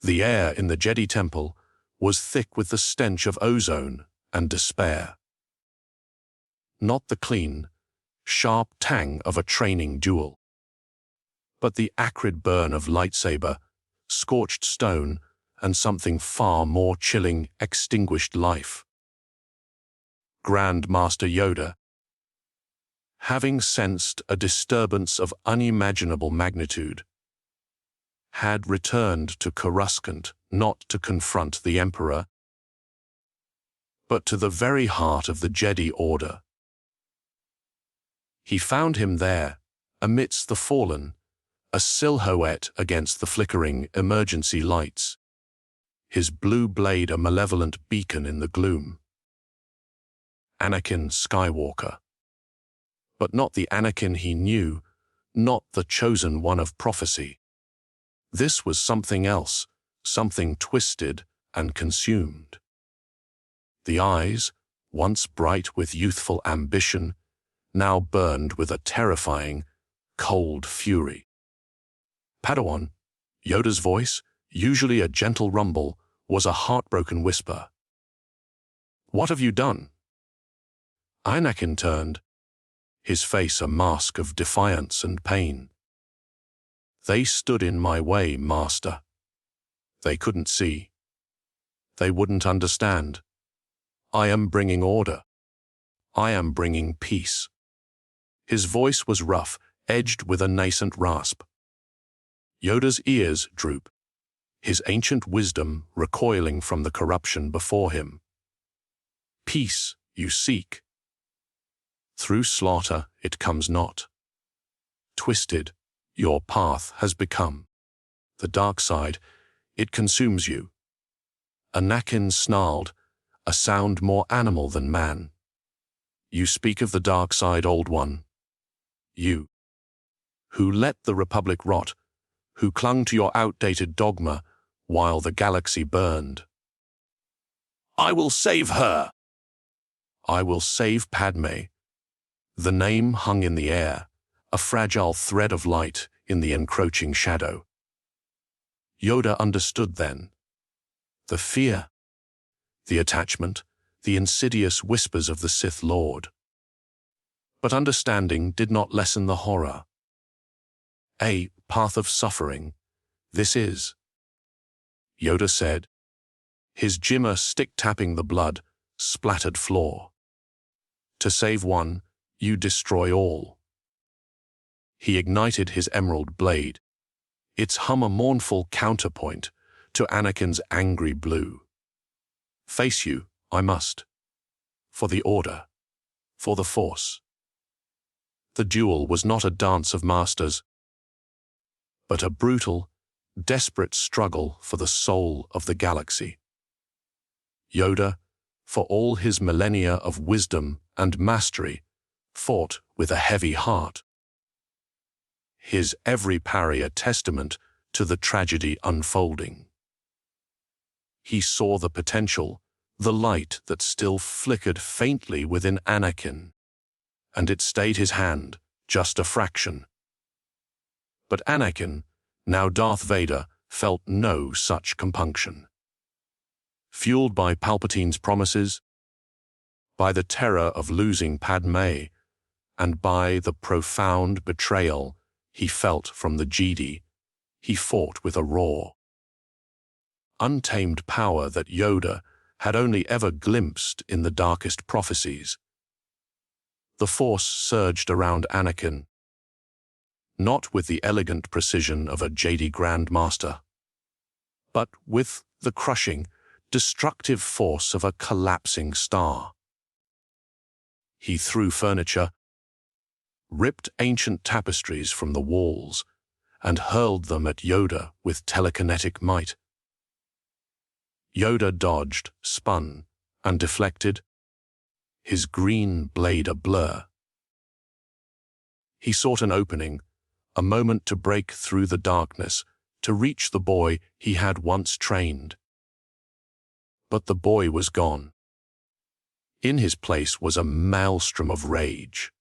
The air in the Jedi temple was thick with the stench of ozone and despair. Not the clean, sharp tang of a training duel, but the acrid burn of lightsaber, scorched stone, and something far more chilling, extinguished life. Grand Master Yoda, having sensed a disturbance of unimaginable magnitude, had returned to Coruscant not to confront the Emperor, but to the very heart of the Jedi Order. He found him there, amidst the fallen, a silhouette against the flickering emergency lights, his blue blade a malevolent beacon in the gloom. Anakin Skywalker. But not the Anakin he knew, not the chosen one of prophecy. This was something else, something twisted and consumed. The eyes, once bright with youthful ambition, now burned with a terrifying, cold fury. Padawan, Yoda's voice, usually a gentle rumble, was a heartbroken whisper. "What have you done?" Anakin turned, his face a mask of defiance and pain. "They stood in my way, Master. They couldn't see. They wouldn't understand. I am bringing order. I am bringing peace." His voice was rough, edged with a nascent rasp. Yoda's ears droop, his ancient wisdom recoiling from the corruption before him. "Peace you seek. Through slaughter it comes not. Twisted, your path has become. The dark side, it consumes you." Anakin snarled, a sound more animal than man. "You speak of the dark side, old one. You, who let the Republic rot, who clung to your outdated dogma while the galaxy burned." "I will save her." "I will save Padme." The name hung in the air, a fragile thread of light in the encroaching shadow. Yoda understood then. The fear, the attachment, the insidious whispers of the Sith Lord. But understanding did not lessen the horror. "A path of suffering, this is," Yoda said, his jimmer stick-tapping the blood-splattered floor. "To save one, you destroy all." He ignited his emerald blade, its hum a mournful counterpoint to Anakin's angry blue. "Face you, I must. For the Order. For the Force." The duel was not a dance of masters, but a brutal, desperate struggle for the soul of the galaxy. Yoda, for all his millennia of wisdom and mastery, fought with a heavy heart. His every parry a testament to the tragedy unfolding. He saw the potential, the light that still flickered faintly within Anakin, and it stayed his hand, just a fraction. But Anakin, now Darth Vader, felt no such compunction. Fueled by Palpatine's promises, by the terror of losing Padme, and by the profound betrayal he felt from the Jedi, he fought with a roar. Untamed power that Yoda had only ever glimpsed in the darkest prophecies. The Force surged around Anakin, not with the elegant precision of a Jedi Grand Master, but with the crushing, destructive force of a collapsing star. He threw furniture, ripped ancient tapestries from the walls, and hurled them at Yoda with telekinetic might. Yoda dodged, spun, and deflected, his green blade a blur. He sought an opening, a moment to break through the darkness, to reach the boy he had once trained. But the boy was gone. In his place was a maelstrom of rage.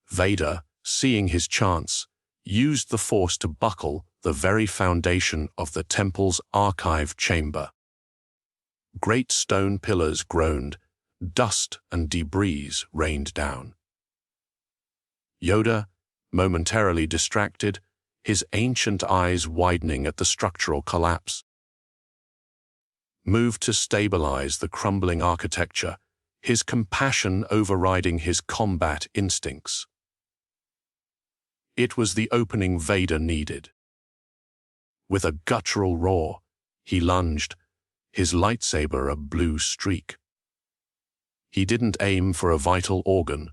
Vader, seeing his chance, used the Force to buckle the very foundation of the temple's archive chamber. Great stone pillars groaned, dust and debris rained down. Yoda, momentarily distracted, his ancient eyes widening at the structural collapse, moved to stabilize the crumbling architecture, his compassion overriding his combat instincts. It was the opening Vader needed. With a guttural roar, he lunged, his lightsaber a blue streak. He didn't aim for a vital organ,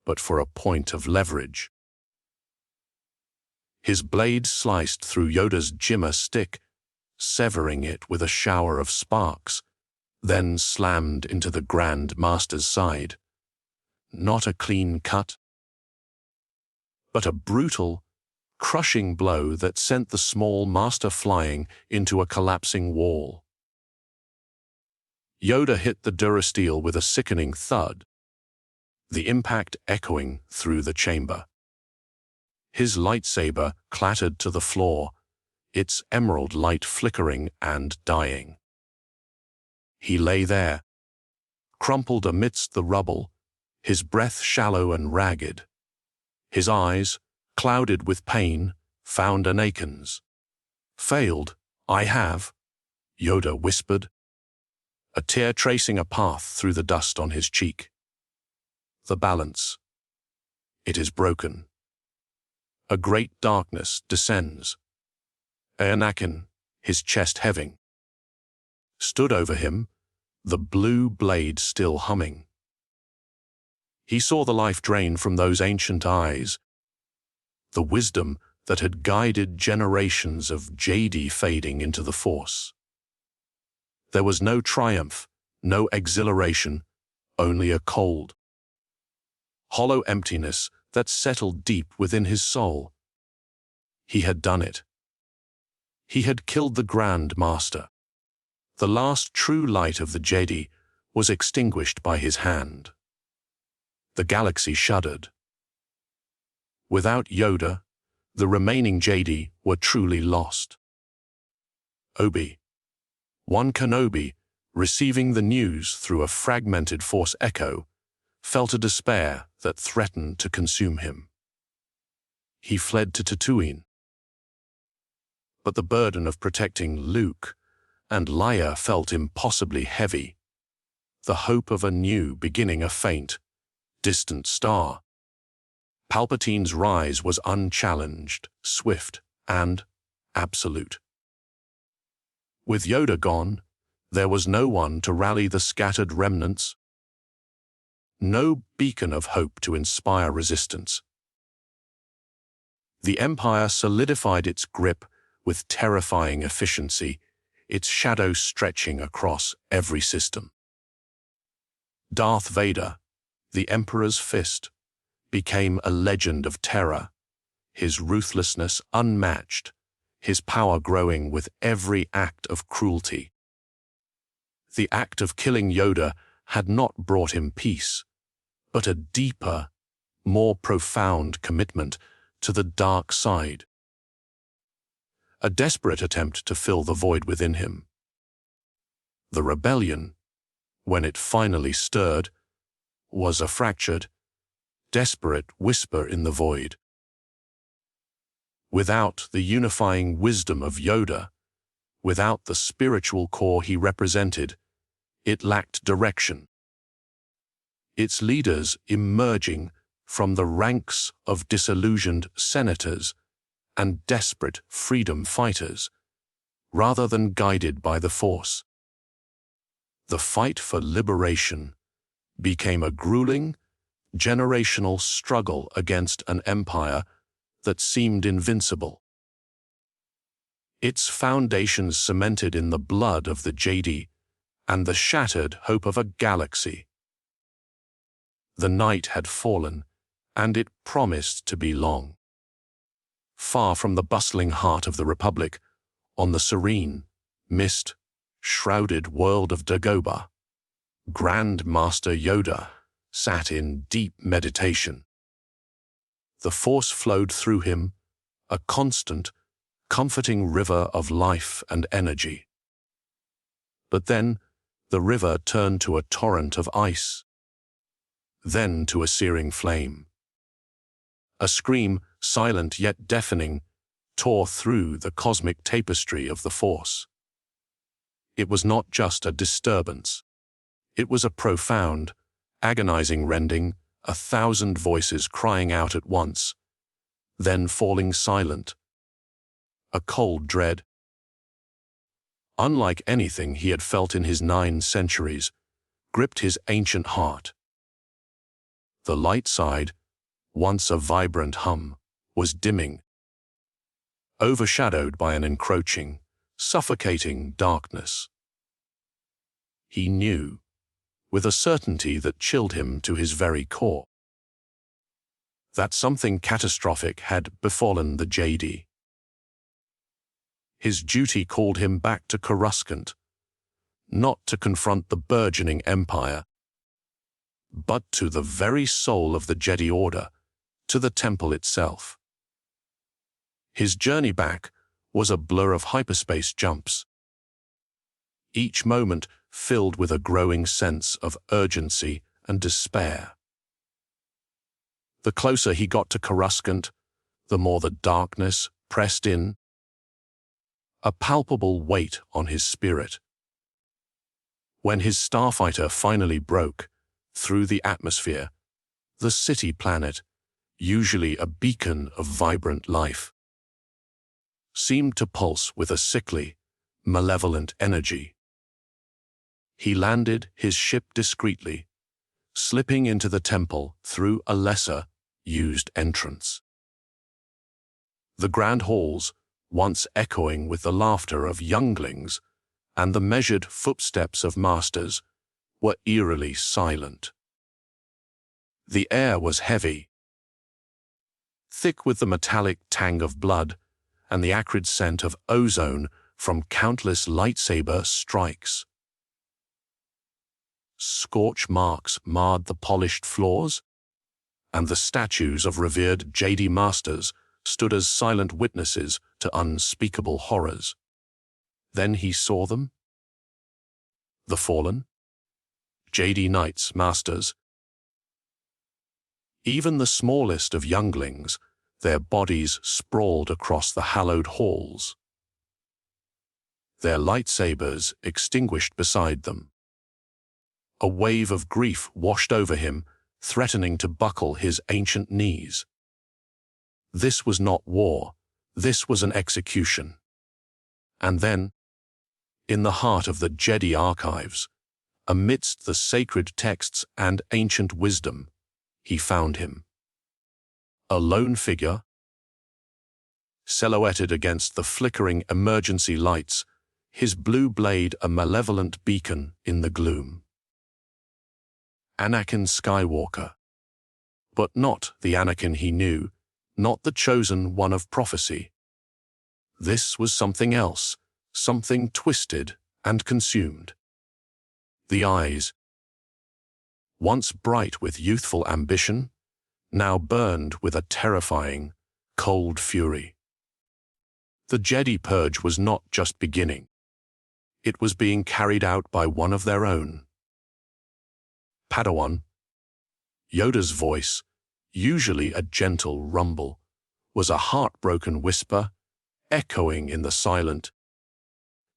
but for a point of leverage. His blade sliced through Yoda's Jimmer stick, severing it with a shower of sparks, then slammed into the Grand Master's side. Not a clean cut, but a brutal, crushing blow that sent the small Master flying into a collapsing wall. Yoda hit the durasteel with a sickening thud, the impact echoing through the chamber. His lightsaber clattered to the floor, its emerald light flickering and dying. He lay there, crumpled amidst the rubble, his breath shallow and ragged. His eyes, clouded with pain, found Anakin's. "Failed, I have," Yoda whispered, a tear tracing a path through the dust on his cheek. "The balance. It is broken." A great darkness descends. Anakin, his chest heaving, stood over him, the blue blade still humming. He saw the life drain from those ancient eyes, the wisdom that had guided generations of Jedi fading into the Force. There was no triumph, no exhilaration, only a cold, hollow emptiness that settled deep within his soul. He had done it. He had killed the Grand Master. The last true light of the Jedi was extinguished by his hand. The galaxy shuddered. Without Yoda, the remaining Jedi were truly lost. Obi-Wan Kenobi, receiving the news through a fragmented Force echo, felt a despair that threatened to consume him. He fled to Tatooine. But the burden of protecting Luke and Leia felt impossibly heavy, the hope of a new beginning a faint, distant star. Palpatine's rise was unchallenged, swift, and absolute. With Yoda gone, there was no one to rally the scattered remnants, no beacon of hope to inspire resistance. The Empire solidified its grip with terrifying efficiency, its shadow stretching across every system. Darth Vader, the Emperor's fist, became a legend of terror, his ruthlessness unmatched, his power growing with every act of cruelty. The act of killing Yoda had not brought him peace, but a deeper, more profound commitment to the dark side. A desperate attempt to fill the void within him. The rebellion, when it finally stirred, was a fractured, desperate whisper in the void. Without the unifying wisdom of Yoda, without the spiritual core he represented, it lacked direction. Its leaders emerging from the ranks of disillusioned senators and desperate freedom fighters, rather than guided by the Force. The fight for liberation became a grueling, generational struggle against an empire that seemed invincible. Its foundations cemented in the blood of the Jedi and the shattered hope of a galaxy. The night had fallen, and it promised to be long. Far from the bustling heart of the Republic, on the serene, mist-shrouded world of Dagobah, Grand Master Yoda sat in deep meditation. The Force flowed through him, a constant, comforting river of life and energy. But then, the river turned to a torrent of ice, then to a searing flame. A scream, silent yet deafening, tore through the cosmic tapestry of the Force. It was not just a disturbance. It was a profound, agonizing rending, 1,000 voices crying out at once, then falling silent. A cold dread, unlike anything he had felt in his 9 centuries, gripped his ancient heart. The light side, once a vibrant hum, was dimming, overshadowed by an encroaching, suffocating darkness. He knew, with a certainty that chilled him to his very core, that something catastrophic had befallen the Jedi. His duty called him back to Coruscant, not to confront the burgeoning Empire, but to the very soul of the Jedi Order, to the temple itself. His journey back was a blur of hyperspace jumps, each moment filled with a growing sense of urgency and despair. The closer he got to Coruscant, the more the darkness pressed in, a palpable weight on his spirit. When his starfighter finally broke through the atmosphere, the city planet, usually a beacon of vibrant life, seemed to pulse with a sickly, malevolent energy. He landed his ship discreetly, slipping into the temple through a lesser-used entrance. The grand halls, once echoing with the laughter of younglings and the measured footsteps of masters, were eerily silent. The air was heavy, thick with the metallic tang of blood and the acrid scent of ozone from countless lightsaber strikes. Scorch marks marred the polished floors, and the statues of revered Jedi masters stood as silent witnesses to unspeakable horrors. Then he saw them. The fallen, Jedi Knights masters. Even the smallest of younglings, their bodies sprawled across the hallowed halls, their lightsabers extinguished beside them. A wave of grief washed over him, threatening to buckle his ancient knees. This was not war, this was an execution. And then, in the heart of the Jedi archives, amidst the sacred texts and ancient wisdom, he found him. A lone figure, silhouetted against the flickering emergency lights, his blue blade a malevolent beacon in the gloom. Anakin Skywalker. But not the Anakin he knew, not the chosen one of prophecy. This was something else, something twisted and consumed. The eyes, once bright with youthful ambition, now burned with a terrifying, cold fury. The Jedi purge was not just beginning. It was being carried out by one of their own. Padawan. Yoda's voice, usually a gentle rumble, was a heartbroken whisper, echoing in the silent,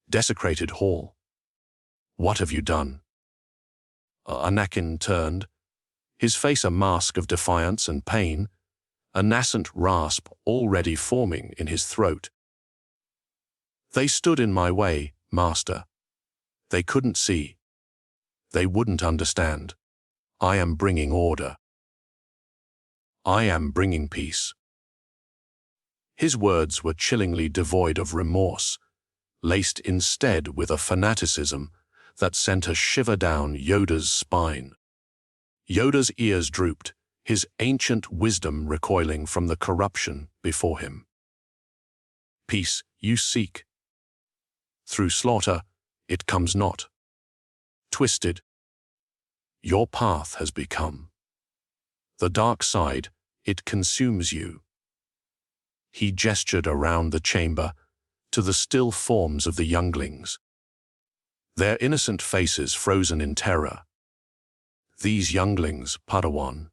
desecrated hall. What have you done? Anakin turned, his face a mask of defiance and pain, a nascent rasp already forming in his throat. They stood in my way, Master. They couldn't see. They wouldn't understand. I am bringing order. I am bringing peace. His words were chillingly devoid of remorse, laced instead with a fanaticism that sent a shiver down Yoda's spine. Yoda's ears drooped, his ancient wisdom recoiling from the corruption before him. Peace you seek. Through slaughter, it comes not. Twisted, your path has become. The dark side, it consumes you. He gestured around the chamber to the still forms of the younglings, their innocent faces frozen in terror. These younglings, Padawan,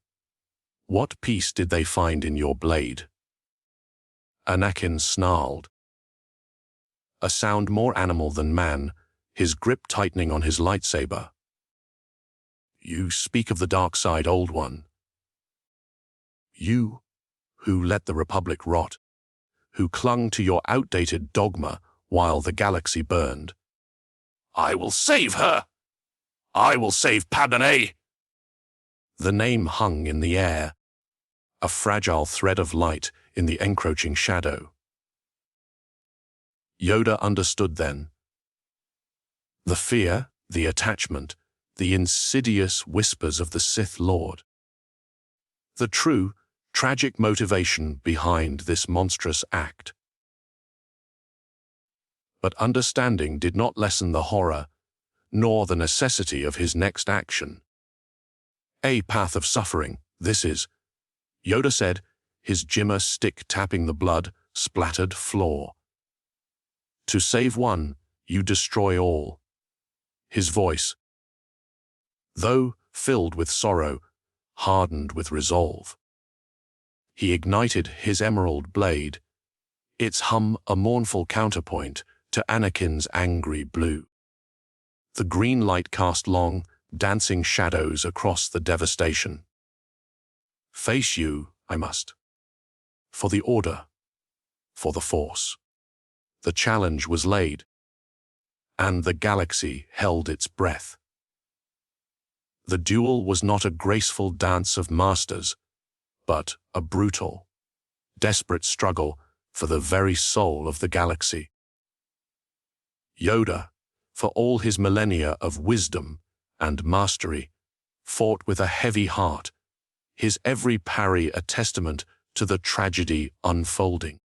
what peace did they find in your blade? Anakin snarled, a sound more animal than man, his grip tightening on his lightsaber. You speak of the dark side, Old One. You, who let the Republic rot, who clung to your outdated dogma while the galaxy burned. I will save her! I will save Padme! The name hung in the air, a fragile thread of light in the encroaching shadow. Yoda understood then. The fear, the attachment, the insidious whispers of the Sith Lord. The true, tragic motivation behind this monstrous act. But understanding did not lessen the horror, nor the necessity of his next action. A path of suffering, this is, Yoda said, his Jimmer stick tapping the blood-splattered floor. To save one, you destroy all. His voice, though filled with sorrow, hardened with resolve. He ignited his emerald blade, its hum a mournful counterpoint to Anakin's angry blue. The green light cast long, dancing shadows across the devastation. Face you, I must. For the Order. For the Force. The challenge was laid, and the galaxy held its breath. The duel was not a graceful dance of masters, but a brutal, desperate struggle for the very soul of the galaxy. Yoda, for all his millennia of wisdom and mastery, fought with a heavy heart, his every parry a testament to the tragedy unfolding.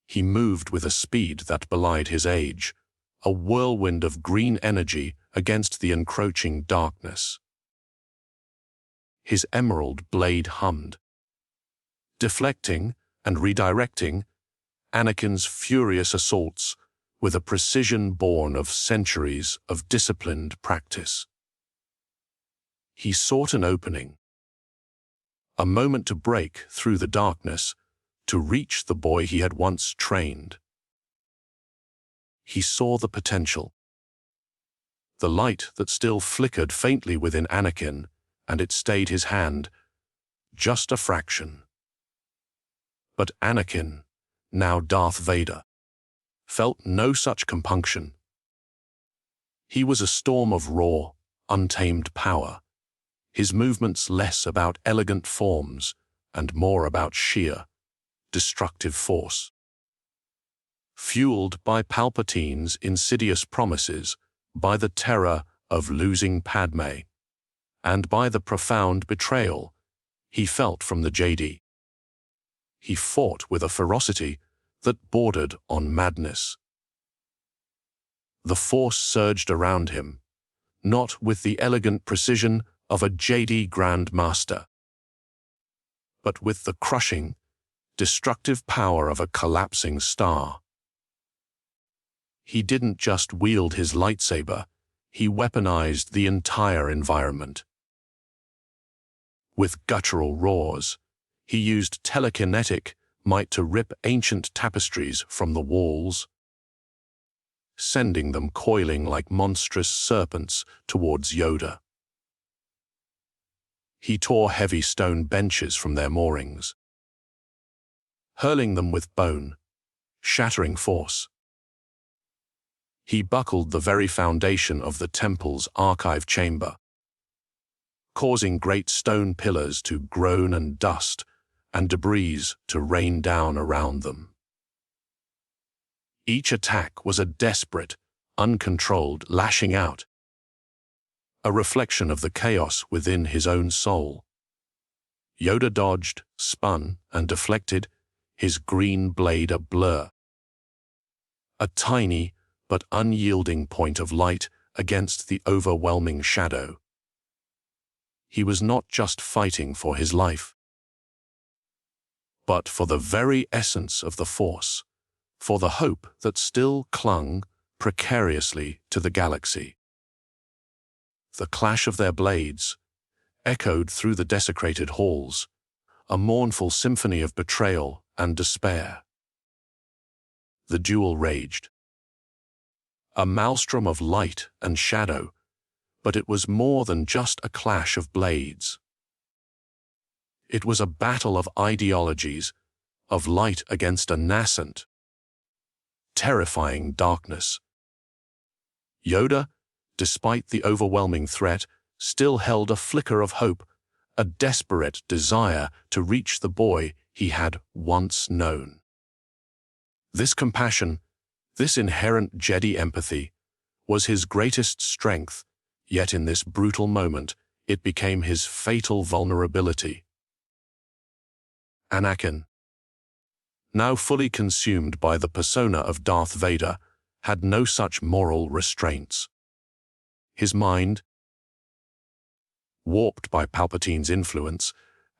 He moved with a speed that belied his age, a whirlwind of green energy against the encroaching darkness. His emerald blade hummed, deflecting and redirecting Anakin's furious assaults with a precision born of centuries of disciplined practice. He sought an opening, a moment to break through the darkness, to reach the boy he had once trained. He saw the potential. The light that still flickered faintly within Anakin, and it stayed his hand, just a fraction. But Anakin, now Darth Vader, felt no such compunction. He was a storm of raw, untamed power, his movements less about elegant forms and more about sheer, destructive force. Fueled by Palpatine's insidious promises, by the terror of losing Padme, and by the profound betrayal he felt from the Jedi. He fought with a ferocity that bordered on madness. The Force surged around him, not with the elegant precision of a Jedi Grand Master, but with the crushing, destructive power of a collapsing star. He didn't just wield his lightsaber, he weaponized the entire environment. With guttural roars, he used telekinetic might to rip ancient tapestries from the walls, sending them coiling like monstrous serpents towards Yoda. He tore heavy stone benches from their moorings, hurling them with bone, shattering force. He buckled the very foundation of the temple's archive chamber, causing great stone pillars to groan and dust, and debris to rain down around them. Each attack was a desperate, uncontrolled lashing out, a reflection of the chaos within his own soul. Yoda dodged, spun, and deflected, his green blade a blur. A tiny but unyielding point of light against the overwhelming shadow. He was not just fighting for his life. but for the very essence of the Force, for the hope that still clung precariously to the galaxy. The clash of their blades echoed through the desecrated halls, a mournful symphony of betrayal and despair. The duel raged. A maelstrom of light and shadow, but it was more than just a clash of blades. It was a battle of ideologies, of light against a nascent, terrifying darkness. Yoda, despite the overwhelming threat, still held a flicker of hope, a desperate desire to reach the boy he had once known. This compassion, this inherent Jedi empathy, was his greatest strength, yet in this brutal moment, it became his fatal vulnerability. Anakin, now fully consumed by the persona of Darth Vader, had no such moral restraints. His mind, warped by Palpatine's influence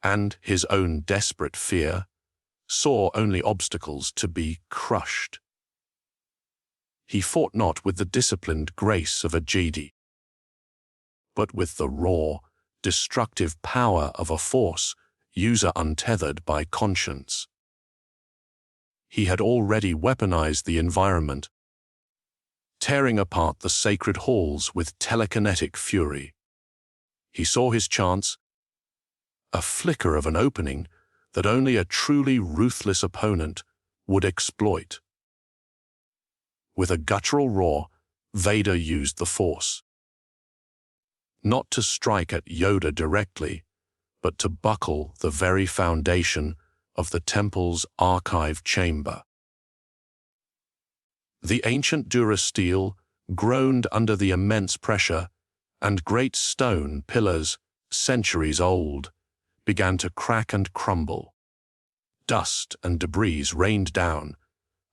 and his own desperate fear, saw only obstacles to be crushed. He fought not with the disciplined grace of a Jedi, but with the raw, destructive power of a Force user untethered by conscience. He had already weaponized the environment, tearing apart the sacred halls with telekinetic fury. He saw his chance, a flicker of an opening that only a truly ruthless opponent would exploit. With a guttural roar, Vader used the Force. Not to strike at Yoda directly, but to buckle the very foundation of the temple's archive chamber. The ancient durasteel groaned under the immense pressure, and great stone pillars, centuries old, began to crack and crumble. Dust and debris rained down,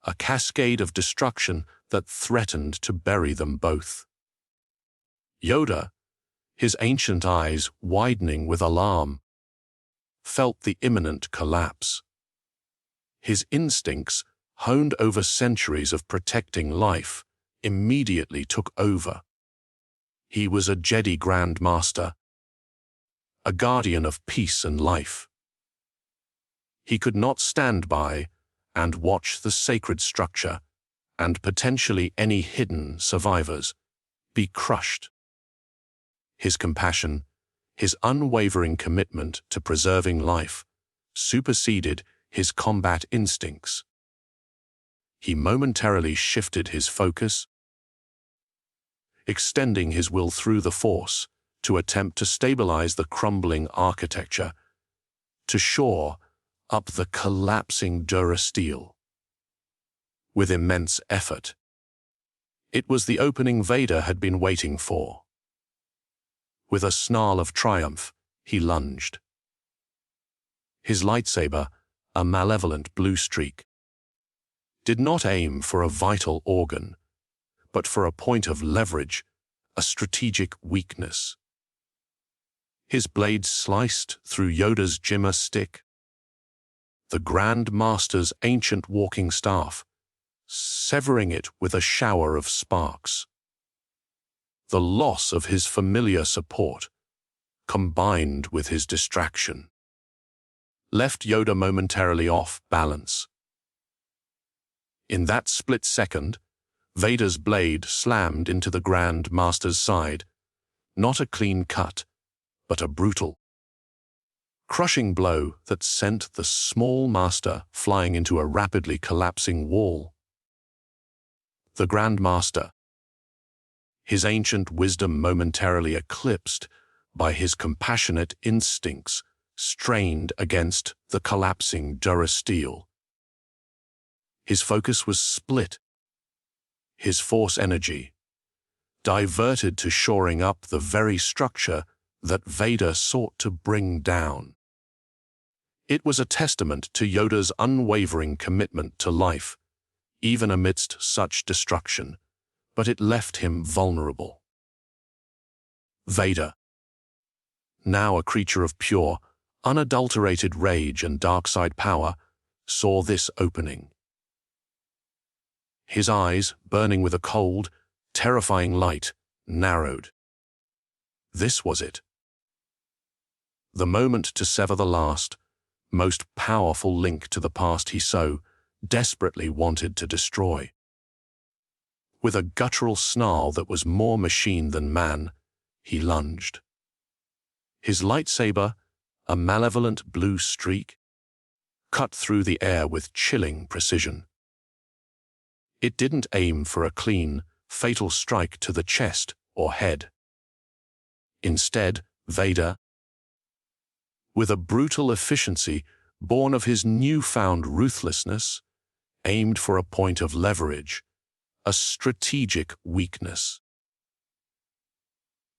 a cascade of destruction that threatened to bury them both. Yoda, his ancient eyes widening with alarm, felt the imminent collapse. His instincts, honed over centuries of protecting life, immediately took over. He was a Jedi Grand Master, a guardian of peace and life. He could not stand by and watch the sacred structure, and potentially any hidden survivors, be crushed. His compassion, his unwavering commitment to preserving life, superseded his combat instincts. He momentarily shifted his focus, extending his will through the Force to attempt to stabilize the crumbling architecture, to shore up the collapsing durasteel. With immense effort, it was the opening Vader had been waiting for. With a snarl of triumph, he lunged. His lightsaber, a malevolent blue streak, did not aim for a vital organ, but for a point of leverage, a strategic weakness. His blade sliced through Yoda's Jimma stick, the Grand Master's ancient walking staff, severing it with a shower of sparks. The loss of his familiar support, combined with his distraction, left Yoda momentarily off balance. In that split second, Vader's blade slammed into the Grand Master's side, not a clean cut, but a brutal, crushing blow that sent the small Master flying into a rapidly collapsing wall. The Grand Master, his ancient wisdom momentarily eclipsed by his compassionate instincts, strained against the collapsing durasteel. His focus was split, his Force energy diverted to shoring up the very structure that Vader sought to bring down. It was a testament to Yoda's unwavering commitment to life, even amidst such destruction, but it left him vulnerable. Vader, now a creature of pure, unadulterated rage and dark-side power, saw this opening. His eyes, burning with a cold, terrifying light, narrowed. This was it. The moment to sever the last, most powerful link to the past he so desperately wanted to destroy. With a guttural snarl that was more machine than man, he lunged. His lightsaber, a malevolent blue streak, cut through the air with chilling precision. It didn't aim for a clean, fatal strike to the chest or head. Instead, Vader, with a brutal efficiency born of his newfound ruthlessness, aimed for a point of leverage, a strategic weakness.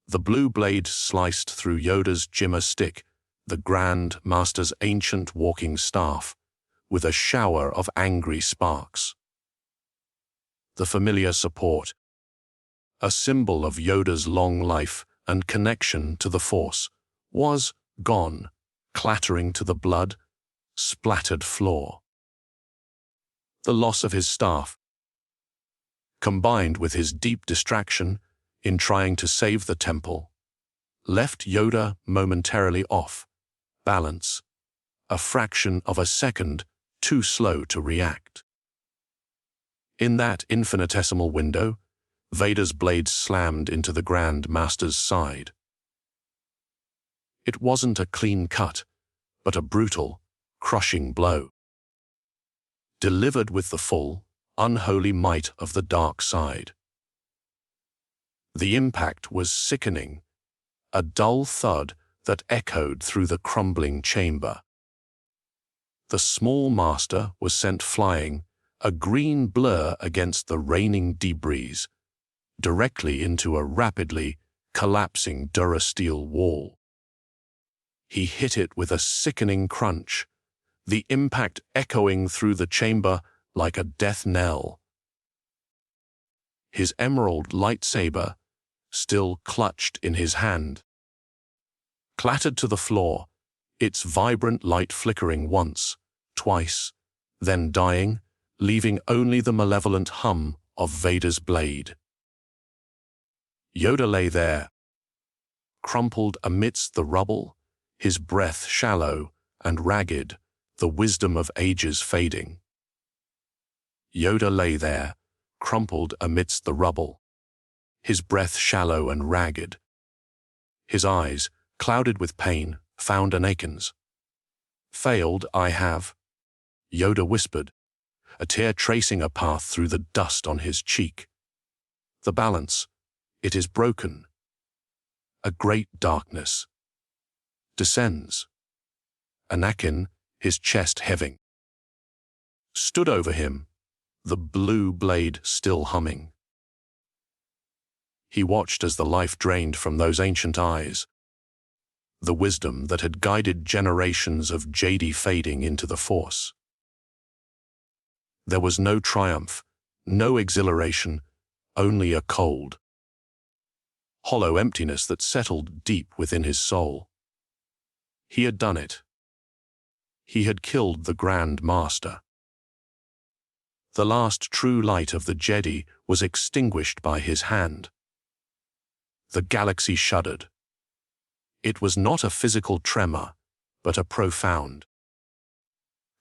The blue blade sliced through Yoda's Jimmer stick, the Grand Master's ancient walking staff, with a shower of angry sparks. The familiar support, a symbol of Yoda's long life and connection to the Force, was gone, clattering to the blood-splattered floor. The loss of his staff, combined with his deep distraction in trying to save the temple, left Yoda momentarily off balance, a fraction of a second too slow to react. In that infinitesimal window, Vader's blade slammed into the Grand Master's side. It wasn't a clean cut, but a brutal, crushing blow, delivered with the full, unholy might of the dark side. The impact was sickening, a dull thud that echoed through the crumbling chamber. The small master was sent flying, a green blur against the raining debris, directly into a rapidly collapsing durasteel wall. He hit it with a sickening crunch, the impact echoing through the chamber like a death knell. His emerald lightsaber, still clutched in his hand, clattered to the floor, its vibrant light flickering once, twice, then dying, leaving only the malevolent hum of Vader's blade. Yoda lay there, crumpled amidst the rubble, his breath shallow and ragged, the wisdom of ages fading. Yoda lay there, crumpled amidst the rubble, his breath shallow and ragged. His eyes, clouded with pain, found Anakin's. "Failed, I have," Yoda whispered, a tear tracing a path through the dust on his cheek. "The balance, it is broken. A great darkness descends." Anakin, his chest heaving, stood over him, the blue blade still humming. He watched as the life drained from those ancient eyes, the wisdom that had guided generations of Jedi fading into the Force. There was no triumph, no exhilaration, only a cold, hollow emptiness that settled deep within his soul. He had done it. He had killed the Grand Master. The last true light of the Jedi was extinguished by his hand. The galaxy shuddered. It was not a physical tremor, but a profound,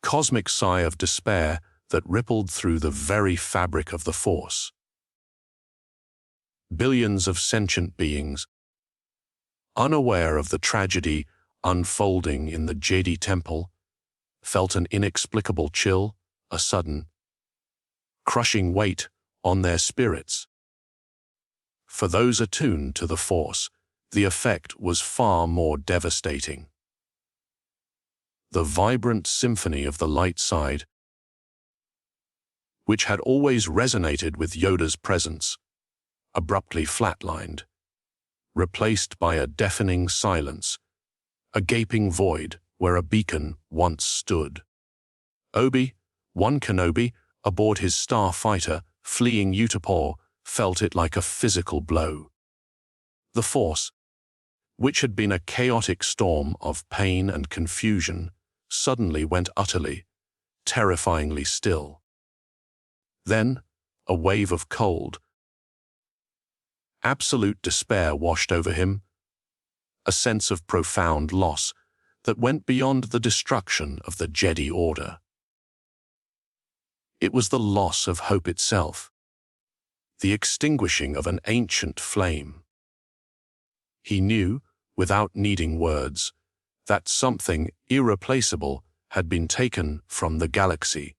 cosmic sigh of despair that rippled through the very fabric of the Force. Billions of sentient beings, unaware of the tragedy unfolding in the Jedi Temple, felt an inexplicable chill, a sudden, crushing weight on their spirits. For those attuned to the Force, the effect was far more devastating. The vibrant symphony of the light side, which had always resonated with Yoda's presence, abruptly flatlined, replaced by a deafening silence, a gaping void where a beacon once stood. Obi-Wan Kenobi, aboard his starfighter, fleeing Utapau, felt it like a physical blow. The Force, which had been a chaotic storm of pain and confusion, suddenly went utterly, terrifyingly still. Then, a wave of cold, absolute despair washed over him, a sense of profound loss that went beyond the destruction of the Jedi Order. It was the loss of hope itself, the extinguishing of an ancient flame. He knew, without needing words, that something irreplaceable had been taken from the galaxy.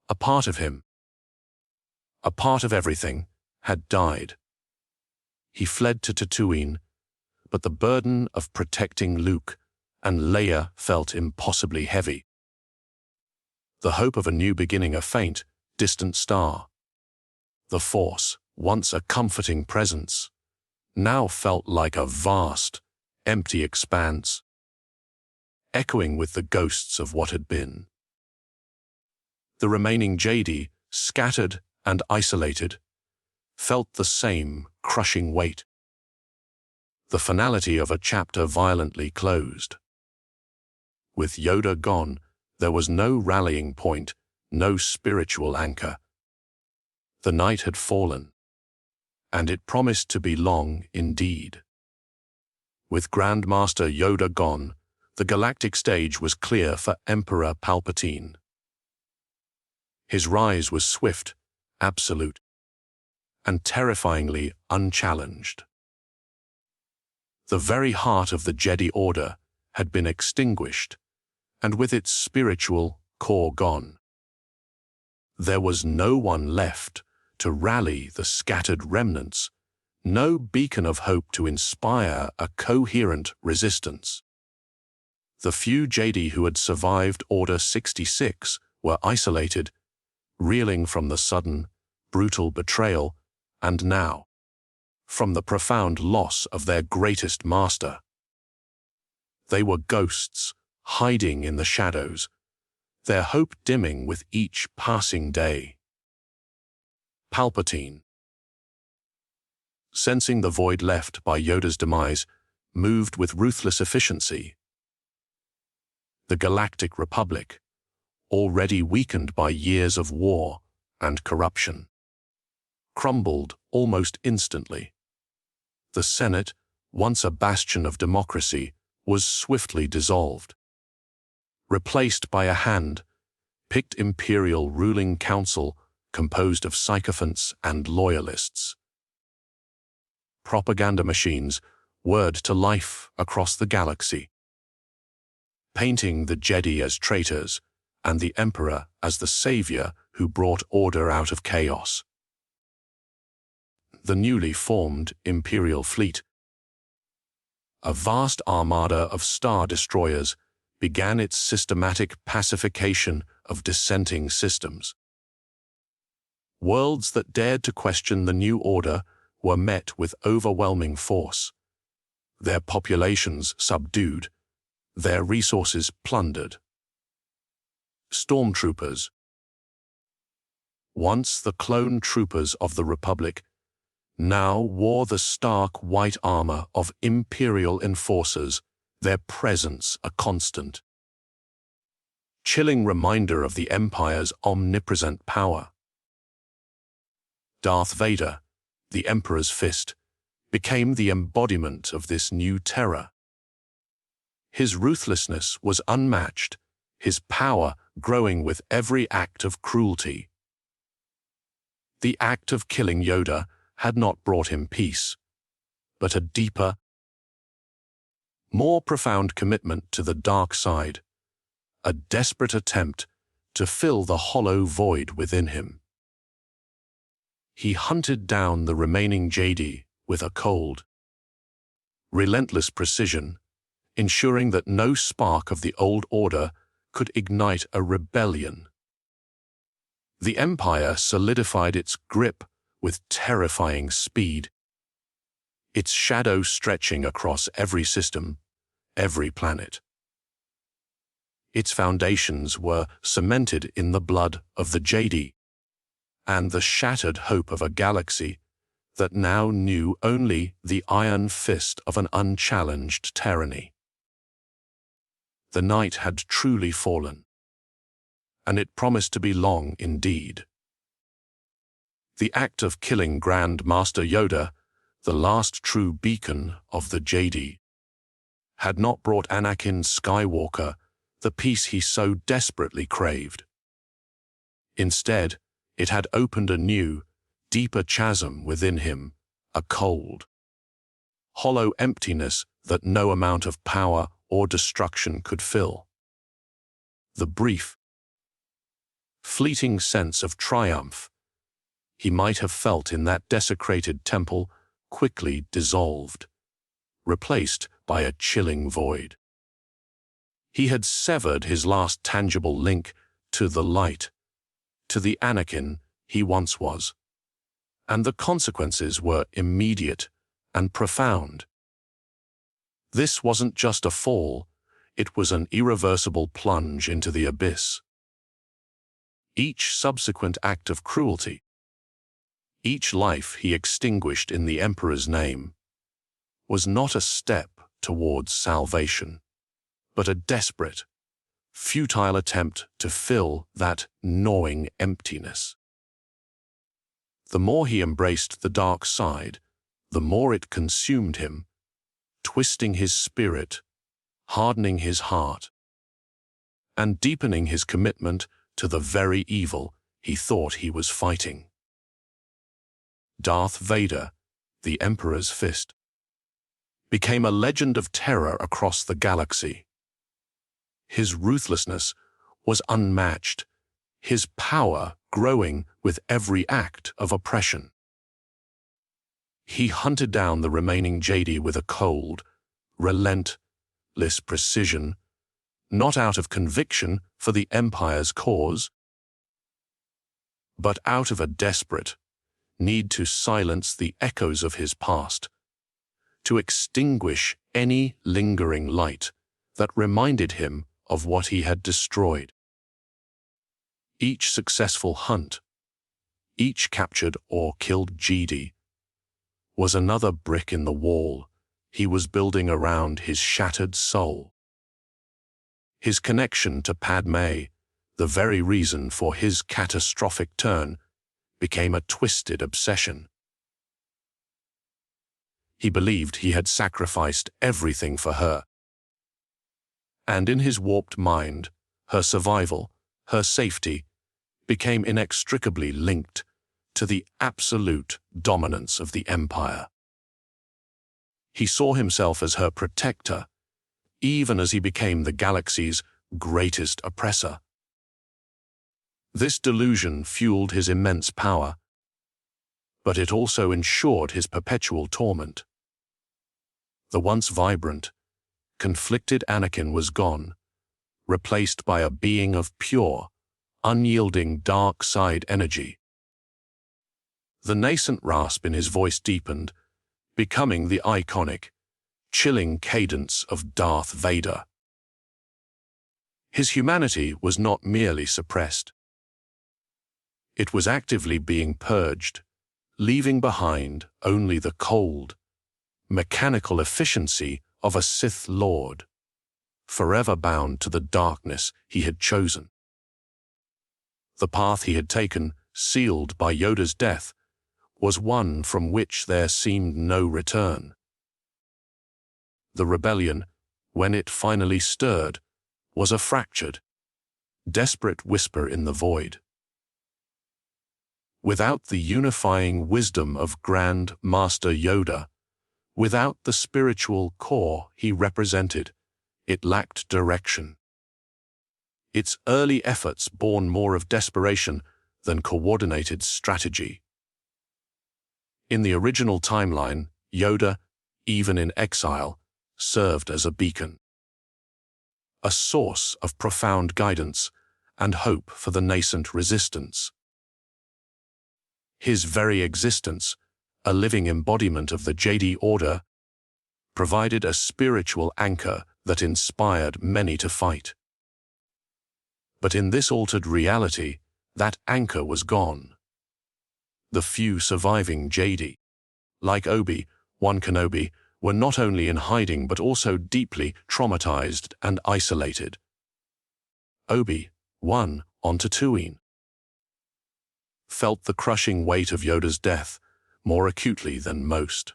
A part of him, a part of everything, had died. He fled to Tatooine, but the burden of protecting Luke and Leia felt impossibly heavy. The hope of a new beginning a faint, distant star. The Force, once a comforting presence, now felt like a vast, empty expanse, echoing with the ghosts of what had been. The remaining Jedi, scattered and isolated, felt the same crushing weight. The finality of a chapter violently closed. With Yoda gone, there was no rallying point, no spiritual anchor. The night had fallen, and it promised to be long indeed. With Grand Master Yoda gone, the galactic stage was clear for Emperor Palpatine. His rise was swift, absolute, and terrifyingly unchallenged. The very heart of the Jedi Order had been extinguished, and with its spiritual core gone. There was no one left to rally the scattered remnants, no beacon of hope to inspire a coherent resistance. The few Jedi who had survived Order 66 were isolated, reeling from the sudden, brutal betrayal, and now, from the profound loss of their greatest master. They were ghosts, hiding in the shadows, their hope dimming with each passing day. Palpatine, sensing the void left by Yoda's demise, moved with ruthless efficiency. The Galactic Republic, already weakened by years of war and corruption, crumbled almost instantly. The Senate, once a bastion of democracy, was swiftly dissolved, replaced by a hand-picked imperial ruling council composed of sycophants and loyalists. Propaganda machines whirred to life across the galaxy, painting the Jedi as traitors and the Emperor as the savior who brought order out of chaos. The newly formed Imperial fleet, a vast armada of star destroyers, began its systematic pacification of dissenting systems. Worlds that dared to question the new order were met with overwhelming force, their populations subdued, their resources plundered. Stormtroopers, once the clone troopers of the Republic, now wore the stark white armor of Imperial enforcers, their presence a constant. Chilling reminder of the Empire's omnipresent power. Darth Vader, the Emperor's fist, became the embodiment of this new terror. His ruthlessness was unmatched, his power growing with every act of cruelty. The act of killing Yoda had not brought him peace, but a deeper, more profound commitment to the dark side, a desperate attempt to fill the hollow void within him. He hunted down the remaining Jedi with a cold, relentless precision, ensuring that no spark of the old order could ignite a rebellion. The Empire solidified its grip with terrifying speed, its shadow stretching across every system, every planet. Its foundations were cemented in the blood of the Jedi, and the shattered hope of a galaxy that now knew only the iron fist of an unchallenged tyranny. The night had truly fallen, and it promised to be long indeed. The act of killing Grand Master Yoda, the last true beacon of the Jedi, had not brought Anakin Skywalker the peace he so desperately craved. Instead, it had opened a new, deeper chasm within him, a cold, hollow emptiness that no amount of power or destruction could fill. The brief, fleeting sense of triumph he might have felt in that desecrated temple quickly dissolved, replaced by a chilling void. He had severed his last tangible link to the light, to the Anakin he once was, and the consequences were immediate and profound. This wasn't just a fall, it was an irreversible plunge into the abyss. Each subsequent act of cruelty, each life he extinguished in the Emperor's name, was not a step towards salvation, but a desperate, futile attempt to fill that gnawing emptiness. The more he embraced the dark side, the more it consumed him, twisting his spirit, hardening his heart, and deepening his commitment to the very evil he thought he was fighting. Darth Vader, the Emperor's fist, became a legend of terror across the galaxy. His ruthlessness was unmatched, his power growing with every act of oppression. He hunted down the remaining Jedi with a cold, relentless precision, not out of conviction for the Empire's cause, but out of a desperate need to silence the echoes of his past, to extinguish any lingering light that reminded him of what he had destroyed. Each successful hunt, each captured or killed Jedi, was another brick in the wall he was building around his shattered soul. His connection to Padme, the very reason for his catastrophic turn, became a twisted obsession. He believed he had sacrificed everything for her, and in his warped mind, her survival, her safety, became inextricably linked to the absolute dominance of the Empire. He saw himself as her protector, even as he became the galaxy's greatest oppressor. This delusion fueled his immense power, but it also ensured his perpetual torment. The once vibrant, conflicted Anakin was gone, replaced by a being of pure, unyielding dark side energy. The nascent rasp in his voice deepened, becoming the iconic, chilling cadence of Darth Vader. His humanity was not merely suppressed. It was actively being purged, leaving behind only the cold, mechanical efficiency of a Sith Lord, forever bound to the darkness he had chosen. The path he had taken, sealed by Yoda's death, was one from which there seemed no return. The rebellion, when it finally stirred, was a fractured, desperate whisper in the void. Without the unifying wisdom of Grand Master Yoda, without the spiritual core he represented, it lacked direction. Its early efforts born more of desperation than coordinated strategy. In the original timeline, Yoda, even in exile, served as a beacon, a source of profound guidance and hope for the nascent resistance. His very existence, a living embodiment of the Jedi Order, provided a spiritual anchor that inspired many to fight. But in this altered reality, that anchor was gone. The few surviving Jedi, like Obi-Wan Kenobi, were not only in hiding but also deeply traumatized and isolated. Obi-Wan, on Tatooine, felt the crushing weight of Yoda's death more acutely than most.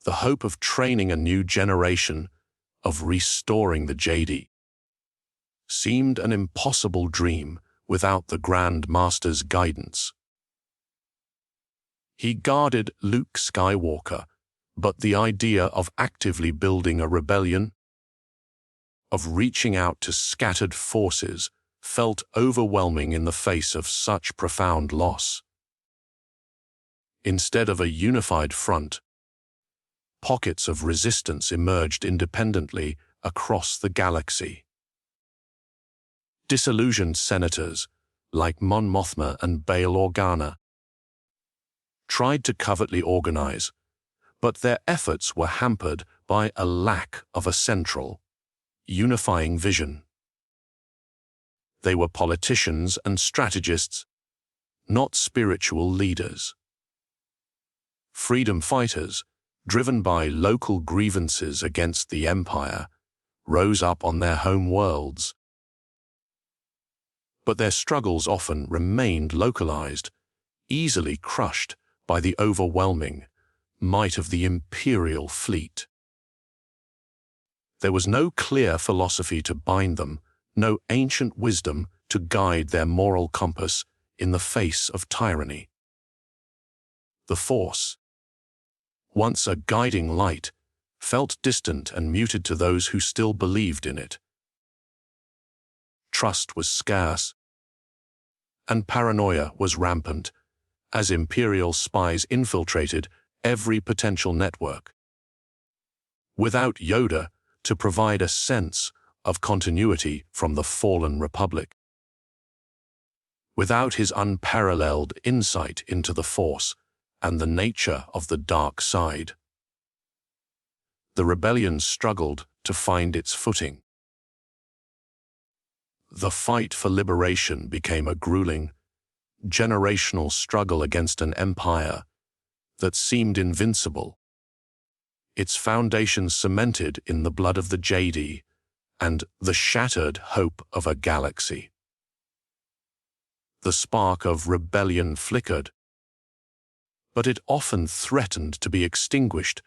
The hope of training a new generation, of restoring the Jedi, seemed an impossible dream without the Grand Master's guidance. He guarded Luke Skywalker, but the idea of actively building a rebellion, of reaching out to scattered forces, felt overwhelming in the face of such profound loss. Instead of a unified front, pockets of resistance emerged independently across the galaxy. Disillusioned senators, like Mon Mothma and Bail Organa, tried to covertly organize, but their efforts were hampered by a lack of a central, unifying vision. They were politicians and strategists, not spiritual leaders. Freedom fighters, driven by local grievances against the Empire, rose up on their home worlds. But their struggles often remained localized, easily crushed by the overwhelming might of the Imperial fleet. There was no clear philosophy to bind them, no ancient wisdom to guide their moral compass in the face of tyranny. The Force, once a guiding light, felt distant and muted to those who still believed in it. Trust was scarce, and paranoia was rampant, as Imperial spies infiltrated every potential network. Without Yoda to provide a sense of continuity from the fallen Republic, without his unparalleled insight into the Force and the nature of the dark side, the rebellion struggled to find its footing. The fight for liberation became a grueling, generational struggle against an empire that seemed invincible, its foundations cemented in the blood of the Jedi and the shattered hope of a galaxy. The spark of rebellion flickered, but it often threatened to be extinguished,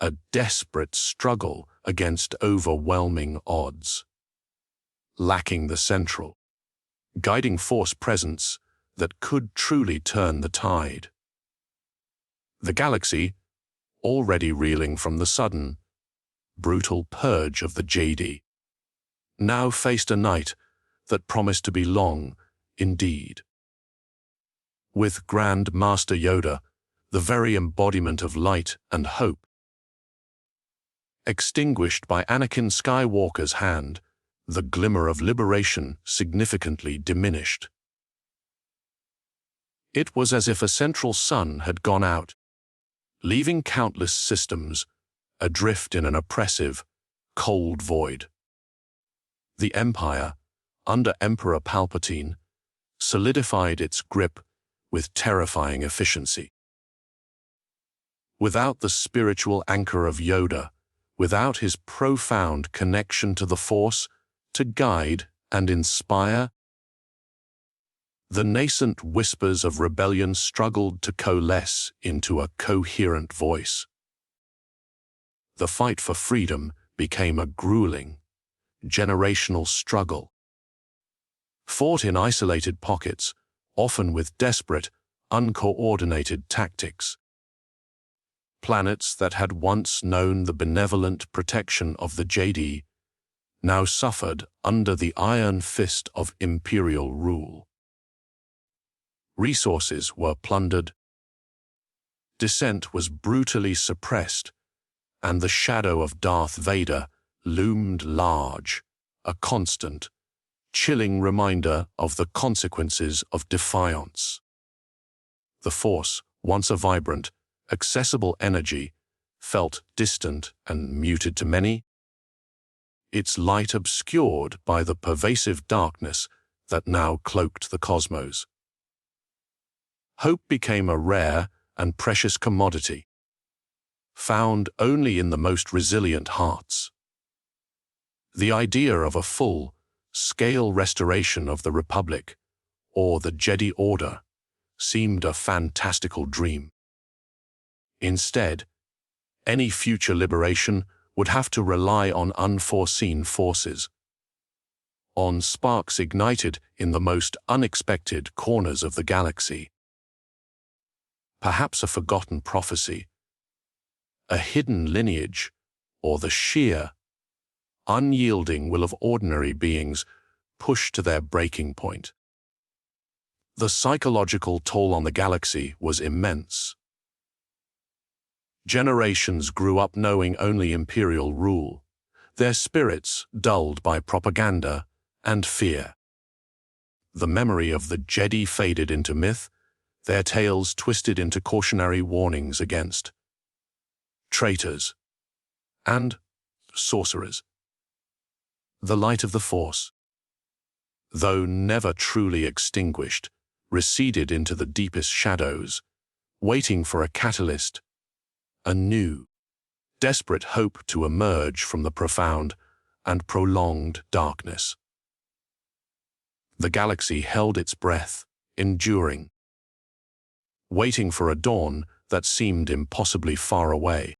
a desperate struggle against overwhelming odds. Lacking the central, guiding force presence that could truly turn the tide. The galaxy, already reeling from the sudden, brutal purge of the Jedi, now faced a night that promised to be long indeed. With Grand Master Yoda, the very embodiment of light and hope, extinguished by Anakin Skywalker's hand, the glimmer of liberation significantly diminished. It was as if a central sun had gone out, leaving countless systems adrift in an oppressive, cold void. The Empire, under Emperor Palpatine, solidified its grip with terrifying efficiency. Without the spiritual anchor of Yoda, without his profound connection to the Force to guide and inspire, the nascent whispers of rebellion struggled to coalesce into a coherent voice. The fight for freedom became a grueling, generational struggle, fought in isolated pockets, often with desperate, uncoordinated tactics. Planets that had once known the benevolent protection of the Jedi now suffered under the iron fist of Imperial rule. Resources were plundered, dissent was brutally suppressed, and the shadow of Darth Vader loomed large, a constant, chilling reminder of the consequences of defiance. The Force, once a vibrant, accessible energy, felt distant and muted to many, its light obscured by the pervasive darkness that now cloaked the cosmos. Hope became a rare and precious commodity, found only in the most resilient hearts. The idea of a full-scale restoration of the Republic, or the Jedi Order, seemed a fantastical dream. Instead, any future liberation would have to rely on unforeseen forces, on sparks ignited in the most unexpected corners of the galaxy. Perhaps a forgotten prophecy, a hidden lineage, or the sheer, unyielding will of ordinary beings pushed to their breaking point. The psychological toll on the galaxy was immense. Generations grew up knowing only imperial rule, their spirits dulled by propaganda and fear. The memory of the Jedi faded into myth, their tales twisted into cautionary warnings against traitors and sorcerers. The light of the Force, though never truly extinguished, receded into the deepest shadows, waiting for a catalyst, a new, desperate hope to emerge from the profound and prolonged darkness. The galaxy held its breath, enduring, waiting for a dawn that seemed impossibly far away.